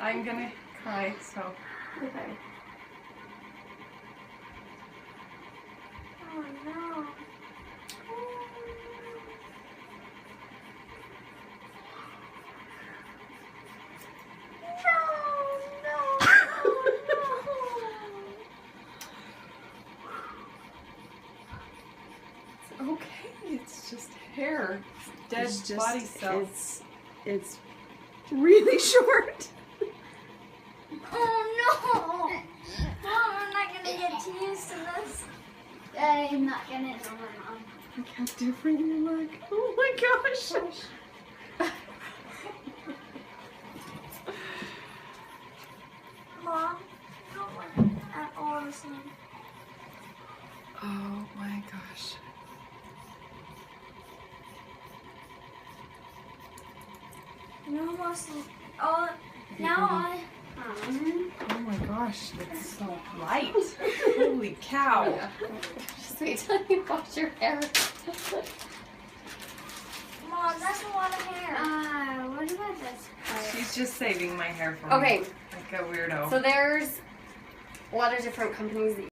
I'm gonna cry, so. Okay. Oh no. Okay, it's just hair. It's dead It's just, body cells. It's really short. Oh no! Mom, I'm not gonna get too used to this. I'm not gonna know my mom. Look how different you look. Oh my gosh. Mom, you don't look at all the same. Oh my gosh. You almost all now I. Oh my gosh, it's so light. Holy cow. Just wait till you wash your hair. Mom, that's a lot of hair. What about this part? She's just saving my hair for Okay. me. Like a weirdo. So there's a lot of different companies that